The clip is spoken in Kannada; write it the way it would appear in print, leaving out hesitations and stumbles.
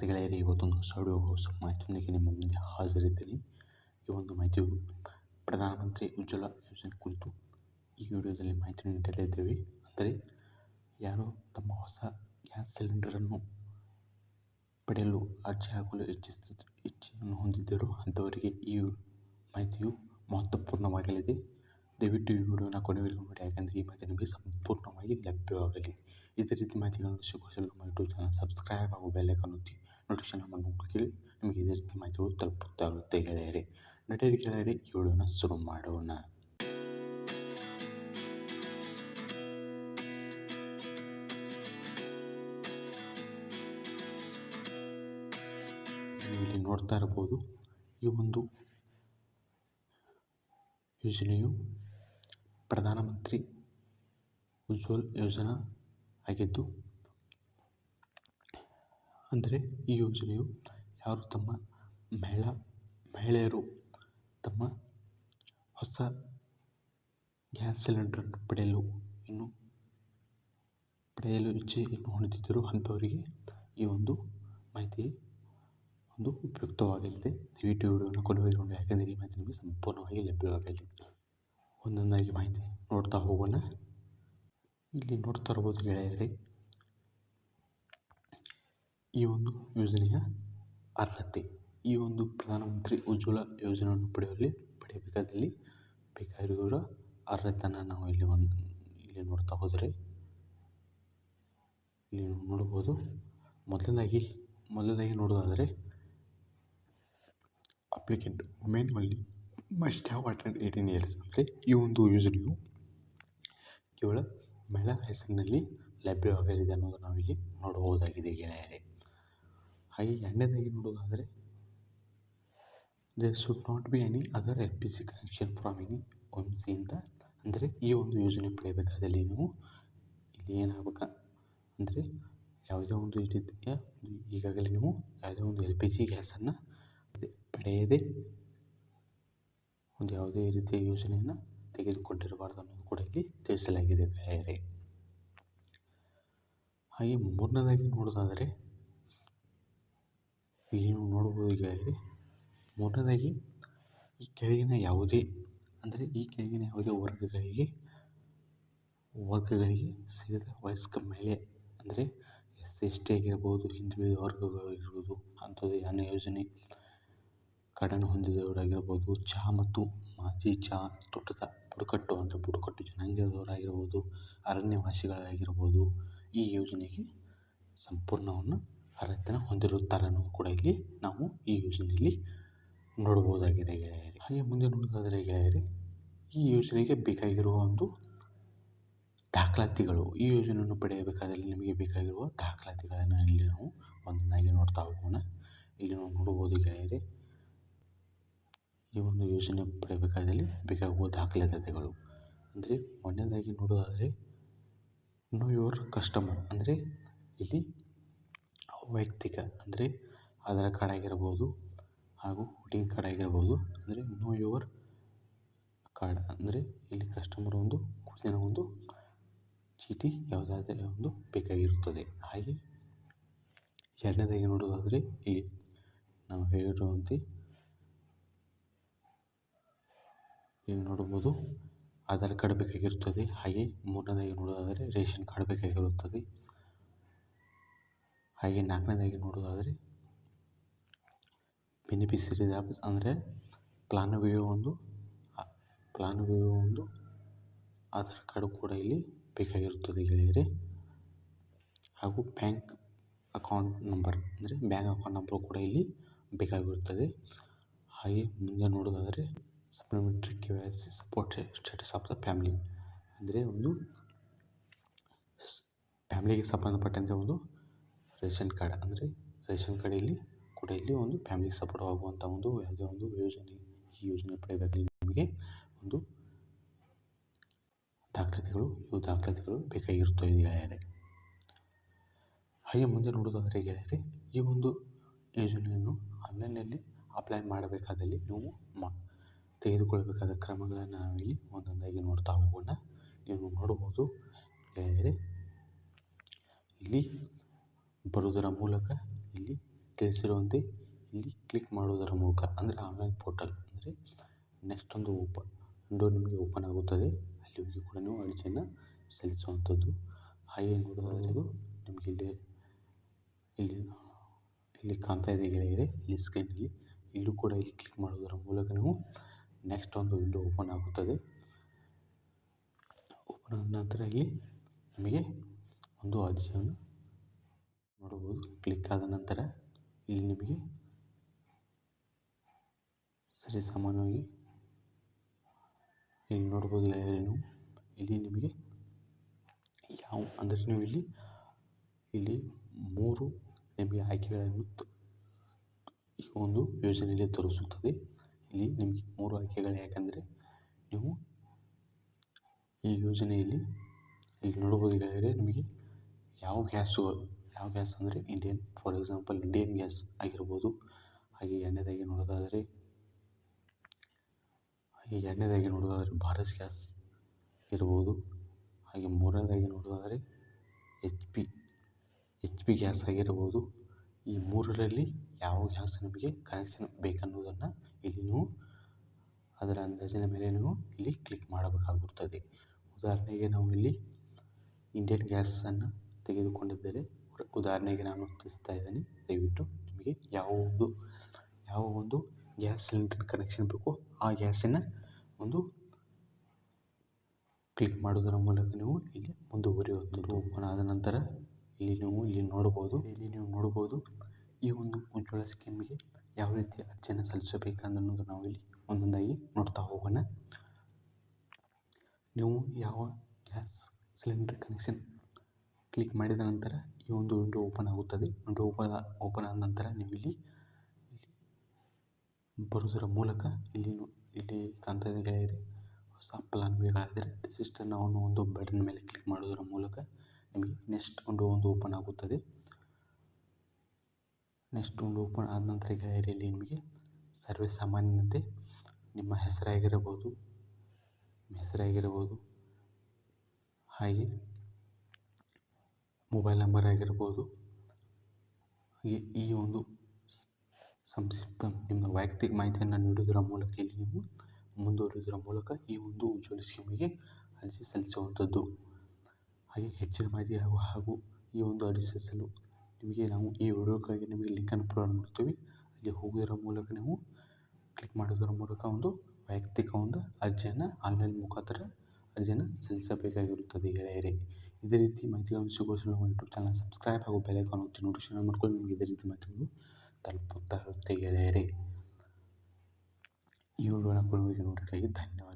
ನಮಸ್ತೆ ಗೆಳೆಯರಿ, ಇವತ್ತೊಂದು ಹೊಸ ಮಾಹಿತಿಯೊಂದಿಗೆ ನಿಮ್ಮ ಮುಂದೆ ಹಾಜರಿದ್ದೀನಿ. ಈ ಒಂದು ಮಾಹಿತಿಯು ಪ್ರಧಾನಮಂತ್ರಿ ಉಜ್ವಲ ಯೋಜನೆ ಕುರಿತು ಈ ವಿಡಿಯೋದಲ್ಲಿ ಮಾಹಿತಿ ನೀಡಲಿದ್ದೇವೆ. ಅಂದರೆ ಯಾರು ತಮ್ಮ ಹೊಸ ಗ್ಯಾಸ್ ಸಿಲಿಂಡರನ್ನು ಪಡೆಯಲು ಅರ್ಜಿ ಹಾಕಲು ಇಚ್ಛೆಯನ್ನು ಹೊಂದಿದ್ದರೂ ಅಂಥವರಿಗೆ ಈ ಮಾಹಿತಿಯು ಮಹತ್ವಪೂರ್ಣವಾಗಲಿದೆ. ದಯವಿಟ್ಟು ಈ ವಿಡಿಯೋನ ಕೊನೆವರೆಗೂ ನೋಡಿ, ಯಾಕಂದರೆ ಈ ಮಾಹಿತಿ ನಿಮಗೆ ಸಂಪೂರ್ಣವಾಗಿ ಲಭ್ಯವಾಗಲಿ. ಇದೇ ರೀತಿ ಮಾಹಿತಿಗಳನ್ನು ಸ್ವೀಕರಿಸಲು ನಮ್ಮ ಯೂಟ್ಯೂಬ್ ಚಾನಲ್ ಸಬ್ಸ್ಕ್ರೈಬ್ ಹಾಗೂ ಬೆಲ್ ಐಕಾನ್ ಒತ್ತಿ ನೋಟಿಫಿಕೇಶನ್ ಅನ್ನು ಕ್ಲಿಕ್. ನಿಮಗೆ ಇದೇ ರೀತಿ ಮಾಹಿತಿಗಳು ತಲುಪುತ್ತಾಗುತ್ತೆ ಗೆಳೆಯರೆ. ನಡೆಯರಿ ಗೆಳೆಯರೆ, ಈ ವಿಡಿಯೋನ ಶುರು ಮಾಡೋಣ. ನೀವು ಇಲ್ಲಿ ನೋಡ್ತಾ ಇರಬಹುದು, ಈ ಒಂದು ಯೋಜನೆಯು ಪ್ರಧಾನಮಂತ್ರಿ ಉಜ್ವಲ್ ಯೋಜನಾ ಆಗಿದ್ದು, ಅಂದರೆ ಈ ಯೋಜನೆಯು ಯಾರು ತಮ್ಮ ಮಹಿಳೆಯರು ತಮ್ಮ ಹೊಸ ಗ್ಯಾಸ್ ಸಿಲಿಂಡರನ್ನು ಪಡೆಯಲು ಇಚ್ಛೆಯನ್ನು ಹೊಂದಿದ್ದರೂ ಅಂಥವರಿಗೆ ಈ ಒಂದು ಮಾಹಿತಿ ಉಪಯುಕ್ತವಾಗಲಿದೆ. ದಯವಿಟ್ಟು ವಿಡಿಯೋನ ಕೊನೆವರೆಗೂ ನೋಡಿ, ಯಾಕೆಂದರೆ ಈ ಮಾಹಿತಿ ನಿಮಗೆ ಸಂಪೂರ್ಣವಾಗಿ ಲಭ್ಯವಾಗಲಿ. ಒಂದೊಂದಾಗಿ ಮಾಹಿತಿ ನೋಡ್ತಾ ಹೋಗೋಣ. ಇಲ್ಲಿ ನೋಡ್ತಾ ಇರ್ಬೋದು ಗೆಳೆಯರೇ, ಈ ಒಂದು ಯೋಜನೆಯ ಅರ್ಹತೆ. ಈ ಒಂದು ಪ್ರಧಾನಮಂತ್ರಿ ಉಜ್ವಲ ಯೋಜನೆಯನ್ನು ಪಡೆಯಬೇಕಾದಲ್ಲಿ ಬೇಕಾಗಿರುವ ಅರ್ಹತೆಯನ್ನು ನಾವು ಇಲ್ಲಿ ನೋಡ್ತಾ ಹೋದರೆ ಇಲ್ಲಿ ನೋಡ್ಬೋದು. ಮೊದಲನೇದಾಗಿ ನೋಡೋದಾದರೆ, applicant women only must have attend 18 years. ಅಂದರೆ ಈ ಒಂದು ಯೋಜನೆಯು ಕೇವಲ ಮಹಿಳಾ ಹೆಸರಿನಲ್ಲಿ ಲಭ್ಯವಾಗಲಿದೆ ಅನ್ನೋದನ್ನು ನಾವಿಲ್ಲಿ ನೋಡಬಹುದಾಗಿದೆ ಗೆಳೆಯರೇ. ಹಾಗೆ ಎರಡನೇದಾಗಿ ನೋಡೋದಾದರೆ, there should not be any other LPG connection from any OMC ಅಂತ. ಅಂದರೆ ಈ ಒಂದು ಯೋಜನೆ ಪಡೆಯಬೇಕಾದಲ್ಲಿ ನೀವು ಇಲ್ಲಿ ಏನಾಗಬೇಕು ಅಂದರೆ, ಯಾವುದೇ ಒಂದು ರೀತಿಯ ಈಗಾಗಲೇ ನೀವು ಯಾವುದೇ ಒಂದು LPG ಗ್ಯಾಸನ್ನು ಪಡೆಯದೆ ಯಾವುದೇ ರೀತಿಯ ಯೋಜನೆಯನ್ನು ತೆಗೆದುಕೊಂಡಿರಬಾರ್ದು ಅನ್ನೋದು ಕೂಡ ಇಲ್ಲಿ ತಿಳಿಸಲಾಗಿದೆ ಗೆಳೆಯರೇ. ಹಾಗೆ ಮೂರನೇದಾಗಿ ನೋಡೋದಾದರೆ, ಇಲ್ಲಿ ನೀವು ನೋಡಬಹುದು ಗೆಳೆಯರೇ, ಮೂರನೇದಾಗಿ ಈ ಕೆಳಗಿನ ಯಾವುದೇ ವರ್ಗಗಳಿಗೆ ಸೇರಿದ ವಯಸ್ಕ ಮಹಿಳೆ, ಅಂದರೆ SC/ST ಆಗಿರ್ಬೋದು, ಹಿಂದುಳಿದ ವರ್ಗಗಳಾಗಿರ್ಬೋದು, ಅಂಥದ್ದು ಅನ್ನ ಯೋಜನೆ ಕಾರ್ಡನ್ನು ಹೊಂದಿದವರಾಗಿರ್ಬೋದು, ಚಹಾ ಮತ್ತು ಮಾಜಿ ಚಹಾ ತೋಟದ ಬುಡಕಟ್ಟು ಜನಾಂಗದವರಾಗಿರ್ಬೋದು, ಅರಣ್ಯವಾಸಿಗಳಾಗಿರ್ಬೋದು, ಈ ಯೋಜನೆಗೆ ಸಂಪೂರ್ಣವನ್ನು ಅರ್ಹತೆಯನ್ನು ಹೊಂದಿರುತ್ತಾರೆ ಅನ್ನೋದು ಕೂಡ ಇಲ್ಲಿ ನಾವು ಈ ಯೋಜನೆಯಲ್ಲಿ ನೋಡಬಹುದಾಗಿದೆ ಗೆಳೆಯರೇ. ಹಾಗೆ ಮುಂದೆ ನೋಡೋದಾದರೆ ಗೆಳೆಯರೇ, ಈ ಯೋಜನೆಗೆ ಬೇಕಾಗಿರುವ ಒಂದು ದಾಖಲಾತಿಗಳು. ಈ ಯೋಜನೆಯನ್ನು ಪಡೆಯಬೇಕಾದಲ್ಲಿ ನಿಮಗೆ ಬೇಕಾಗಿರುವ ದಾಖಲಾತಿಗಳನ್ನು ಇಲ್ಲಿ ನಾವು ಒಂದೊಂದಾಗಿ ನೋಡ್ತಾ ಹೋಗೋಣ. ಇಲ್ಲಿ ನಾವು ನೋಡಬಹುದು ಗೆಳೆಯರೇ, ಈ ಒಂದು ಯೋಜನೆ ಪಡೆಯಬೇಕಾದಲ್ಲಿ ಬೇಕಾಗುವ ದಾಖಲಾತಿಗಳು. ಅಂದರೆ ಒಂದನೇದಾಗಿ ನೋಡೋದಾದರೆ, ನೋ ಯುವರ್ ಕಸ್ಟಮರ್. ಅಂದರೆ ಇಲ್ಲಿ ವೈಯಕ್ತಿಕ, ಅಂದರೆ ಆಧಾರ್ ಕಾರ್ಡ್ ಆಗಿರ್ಬೋದು ಹಾಗೂ ವೋಟಿಂಗ್ ಕಾರ್ಡ್ ಆಗಿರ್ಬೋದು. ಅಂದರೆ ನೋ ಯುವರ್ ಕಾರ್ಡ್ ಅಂದರೆ ಇಲ್ಲಿ ಕಸ್ಟಮರ್ ಒಂದು ಗುರುತಿನ ಒಂದು ಚೀಟಿ ಯಾವುದಾದರೆ ಒಂದು ಬೇಕಾಗಿರುತ್ತದೆ. ಹಾಗೆ ಎರಡನೇದಾಗಿ ನೋಡೋದಾದರೆ, ಇಲ್ಲಿ ನಾವು ಹೇಳಿರುವಂತೆ ಇಲ್ಲಿ ನೋಡಬಹುದು ಆಧಾರ್ ಕಾರ್ಡ್ ಬೇಕಾಗಿರುತ್ತದೆ. ಹಾಗೆ ಮೂರನೇದಾಗಿ ನೋಡೋದಾದರೆ ರೇಷನ್ ಕಾರ್ಡ್ ಬೇಕಾಗಿರುತ್ತದೆ. ಹಾಗೆ ನಾಲ್ಕನೇದಾಗಿ ನೋಡೋದಾದರೆ ಬೆನಿಫಿಷರೀಸ್ ಅಂದರೆ ಫಲಾನುಭವಿಯ ಒಂದು ಆಧಾರ್ ಕಾರ್ಡು ಕೂಡ ಇಲ್ಲಿ ಬೇಕಾಗಿರುತ್ತದೆ ಗೆಳೆಯರೇ. ಹಾಗೂ ಬ್ಯಾಂಕ್ ಅಕೌಂಟ್ ನಂಬರ್ ಕೂಡ ಇಲ್ಲಿ ಬೇಕಾಗಿರುತ್ತದೆ. ಹಾಗೆ ಮುಂದೆ ನೋಡೋದಾದರೆ supplementary KYC support status of the family. ಅಂದರೆ ಒಂದು ಫ್ಯಾಮಿಲಿಗೆ ಸಂಬಂಧಪಟ್ಟಂತೆ ಒಂದು ರೇಷನ್ ಕಾರ್ಡ್. ಅಂದರೆ ರೇಷನ್ ಕಾರ್ಡ್ ಇಲ್ಲಿ ಒಂದು ಫ್ಯಾಮಿಲಿಗೆ ಸಪೋರ್ಟ್ ಆಗುವಂಥ ಒಂದು ಯಾವುದೇ ಒಂದು ಯೋಜನೆ, ಈ ಯೋಜನೆ ಪಡೆಯಬೇಕಾದರೆ ನಿಮಗೆ ಒಂದು ದಾಖಲಾತಿಗಳು ಬೇಕಾಗಿರುತ್ತವೆ ಗೆಳೆಯರೇ. ಹಾಗೆ ಮುಂದೆ ನೋಡೋದಾದರೆ ಗೆಳೆಯರೇ, ಈ ಒಂದು ಯೋಜನೆಯನ್ನು ಆನ್ಲೈನ್ನಲ್ಲಿ ಅಪ್ಲೈ ಮಾಡಬೇಕಾದಲ್ಲಿ ನೀವು ತೆಗೆದುಕೊಳ್ಳಬೇಕಾದ ಕ್ರಮಗಳನ್ನು ನಾವಿಲ್ಲಿ ಒಂದೊಂದಾಗಿ ನೋಡ್ತಾ ಹೋಗೋಣ. ನೀವು ನೋಡಬಹುದು ಗೆಳೆಯರೇ, ಇಲ್ಲಿ ಬರುವುದರ ಮೂಲಕ ಇಲ್ಲಿ ತಿಳಿಸಿರುವಂತೆ ಇಲ್ಲಿ ಕ್ಲಿಕ್ ಮಾಡುವುದರ ಮೂಲಕ ಅಂದರೆ ಆನ್ಲೈನ್ ಪೋರ್ಟಲ್ ಅಂದರೆ ನೆಕ್ಸ್ಟ್ ಒಂದು ವಿಂಡೋ ನಿಮಗೆ ಓಪನ್ ಆಗುತ್ತದೆ. ಅಲ್ಲಿ ಹೋಗಿ ಕೂಡ ನೀವು ಅರ್ಜಿಯನ್ನು ಸಲ್ಲಿಸುವಂಥದ್ದು. ಹಾಗೆ ನೋಡೋದಾದರೆ ನಿಮಗೆ ಇಲ್ಲಿ ಕಾಣ್ತಾ ಇದೆ ಗೆಳೆಯರೆ, ಇಲ್ಲಿ ಸ್ಕ್ರೀನಲ್ಲಿ ಇಲ್ಲೂ ಕೂಡ ಇಲ್ಲಿ ಕ್ಲಿಕ್ ಮಾಡುವುದರ ಮೂಲಕ ನೀವು ನೆಕ್ಸ್ಟ್ ಒಂದು ವಿಂಡೋ ಓಪನ್ ಆಗುತ್ತದೆ. ಓಪನ್ ಆದ ನಂತರ ಇಲ್ಲಿ ನಿಮಗೆ ಒಂದು ಅರ್ಜಿಯನ್ನು ನೋಡಬಹುದು. ಕ್ಲಿಕ್ ಆದ ನಂತರ ಇಲ್ಲಿ ನಿಮಗೆ ಸರಿ ಸಾಮಾನ್ಯವಾಗಿ ಇಲ್ಲಿ ನೋಡ್ಬೋದು ಗೆಳೆಯರೆ, ನೀವು ಇಲ್ಲಿ ನಿಮಗೆ ಅಂದರೆ ನೀವು ಇಲ್ಲಿ 3 ನಿಮಗೆ ಆಯ್ಕೆಗಳನ್ನು ಈ ಒಂದು ಯೋಜನೆಯಲ್ಲಿ ತೋರಿಸುತ್ತದೆ. ಇಲ್ಲಿ ನಿಮಗೆ 3 ಆಯ್ಕೆಗಳು. ಯಾಕಂದರೆ ನೀವು ಈ ಯೋಜನೆಯಲ್ಲಿ ಇಲ್ಲಿ ನೋಡ್ಬೋದು ಗೆಳೆಯರೆ, ನಿಮಗೆ ಯಾವ ಗ್ಯಾಸ್ ಅಂದರೆ ಫಾರ್ ಎಕ್ಸಾಂಪಲ್ ಇಂಡಿಯನ್ ಗ್ಯಾಸ್ ಆಗಿರ್ಬೋದು. ಹಾಗೆ ಎರಡನೇದಾಗಿ ನೋಡೋದಾದರೆ ಭಾರತ್ ಗ್ಯಾಸ್ ಇರ್ಬೋದು. ಹಾಗೆ ಮೂರನೇದಾಗಿ ನೋಡೋದಾದರೆ ಎಚ್ ಪಿ ಗ್ಯಾಸ್ ಆಗಿರ್ಬೋದು. ಈ 3ರಲ್ಲಿ ಯಾವ ಗ್ಯಾಸ್ ನಿಮಗೆ ಕನೆಕ್ಷನ್ ಬೇಕನ್ನುವುದನ್ನು ಇಲ್ಲಿ ನೀವು ಅದರ ಅಂದಾಜಿನ ಮೇಲೆ ನೀವು ಇಲ್ಲಿ ಕ್ಲಿಕ್ ಮಾಡಬೇಕಾಗುತ್ತದೆ. ಉದಾಹರಣೆಗೆ ನಾವು ಇಲ್ಲಿ ಇಂಡಿಯನ್ ಗ್ಯಾಸನ್ನು ತೆಗೆದುಕೊಂಡಿದ್ದರೆ ಉದಾಹರಣೆಗೆ ನಾನು ತಿಳಿಸ್ತಾ ಇದ್ದೇನೆ. ದಯವಿಟ್ಟು ನಿಮಗೆ ಯಾವ ಒಂದು ಗ್ಯಾಸ್ ಸಿಲಿಂಡರ್ ಕನೆಕ್ಷನ್ ಬೇಕೋ ಆ ಗ್ಯಾಸಿನ ಒಂದು ಕ್ಲಿಕ್ ಮಾಡೋದರ ಮೂಲಕ ನೀವು ಇಲ್ಲಿ ಮುಂದುವರಿಯುವಂಥದ್ದು. ಓಪನ್ ಆದ ನಂತರ ಇಲ್ಲಿ ನೀವು ನೋಡ್ಬೋದು ಈ ಒಂದು ಉಜ್ವಲ ಸ್ಕೀಮ್ಗೆ ಯಾವ ರೀತಿ ಅರ್ಜಿಯನ್ನು ಸಲ್ಲಿಸಬೇಕನ್ನೋದು ನಾವು ಇಲ್ಲಿ ಒಂದೊಂದಾಗಿ ನೋಡ್ತಾ ಹೋಗೋಣ. ನೀವು ಯಾವ ಗ್ಯಾಸ್ ಸಿಲಿಂಡರ್ ಕನೆಕ್ಷನ್ ಕ್ಲಿಕ್ ಮಾಡಿದ ನಂತರ ಈ ಒಂದು ವಿಂಡೋ ಓಪನ್ ಆಗುತ್ತದೆ. ವಿಂಡೋ ಓಪನ್ ಆದ ನಂತರ ನೀವು ಇಲ್ಲಿ ಬರೋದರ ಮೂಲಕ ಇಲ್ಲಿ ಕಾಣ್ತಾ ಇದೆ ಗೆಳೆಯರೆ, ಹೊಸ ಪ್ಲಾನ್ ಬೇಕಾದರೆ ರಿಜಿಸ್ಟರ್ ನೌ ಅನ್ನೋ ಒಂದು ಬಟನ್ ಮೇಲೆ ಕ್ಲಿಕ್ ಮಾಡೋದರ ಮೂಲಕ ನಿಮಗೆ ನೆಕ್ಸ್ಟ್ ವಿಂಡೋ ಒಂದು ಓಪನ್ ಆಗುತ್ತದೆ. ನೆಕ್ಸ್ಟ್ ವಿಂಡೋ ಓಪನ್ ಆದ ನಂತರ ಗೆಳೆಯರೆ, ಇಲ್ಲಿ ನಿಮಗೆ ಸರ್ವೇ ಸಾಮಾನ್ಯತೆ ನಿಮ್ಮ ಹೆಸರಾಗಿರಬಹುದು, ಹಾಗೆ ಮೊಬೈಲ್ ನಂಬರ್ ಆಗಿರ್ಬೋದು. ಹಾಗೆ ಈ ಒಂದು ಸಂಕ್ಷಿಪ್ತ ನಿಮ್ಮ ವೈಯಕ್ತಿಕ ಮಾಹಿತಿಯನ್ನು ನೀಡುವುದರ ಮೂಲಕ ಇಲ್ಲಿ ನೀವು ಮುಂದುವರಿಯುವುದರ ಮೂಲಕ ಈ ಒಂದು ಉಜ್ವಲ ಸ್ಕೀಮಿಗೆ ಅರ್ಜಿ ಸಲ್ಲಿಸುವಂಥದ್ದು. ಹಾಗೆ ಹೆಚ್ಚಿನ ಮಾಹಿತಿ ಹಾಗೂ ಈ ಒಂದು ಅರ್ಜಿ ಸಲ್ಲಿಸಲು ನಾವು ಈ ವಿಡಿಯೋಕ್ಕಾಗಿ ನಿಮಗೆ ಲಿಂಕನ್ನು ಪ್ರೊವೈಡ್ ಮಾಡ್ತೀವಿ. ಅಲ್ಲಿ ಹೋಗುವುದರ ಮೂಲಕ ನೀವು ಕ್ಲಿಕ್ ಮಾಡೋದರ ಮೂಲಕ ಒಂದು ವೈಯಕ್ತಿಕ ಒಂದು ಅರ್ಜಿಯನ್ನು ಆನ್ಲೈನ್ ಮುಖಾಂತರ ಅರ್ಜಿಯನ್ನು ಸಲ್ಲಿಸಬೇಕಾಗಿರುತ್ತದೆ ಗೆಳೆಯರೆ. ಇದೇ ರೀತಿ ಮಾಹಿತಿಗಳನ್ನು ಸಿಗೋಸಲು ನಮ್ಮ ಯೂಟ್ಯೂಬ್ ಚಾನಲ್ ಸಬ್ಸ್ಕ್ರೈಬ್ ಹಾಗೂ ಬೆಲ್ ಐಕಾನ್ ಒತ್ತಿ ನೋಟಿಫಿಕೇಷನ್ ಮಾಡ್ಕೊಂಡು ನಿಮಗೆ ಇದೇ ರೀತಿ ಮಾಹಿತಿಗಳು ತಲುಪುತ್ತಾ ಇರುತ್ತೆ ಗೆಳೆಯರೆ. ಈ ವಿಡಿಯೋನ ಕೊನೆವರೆಗೆ ನೋಡೋದಕ್ಕಾಗಿ ಧನ್ಯವಾದ.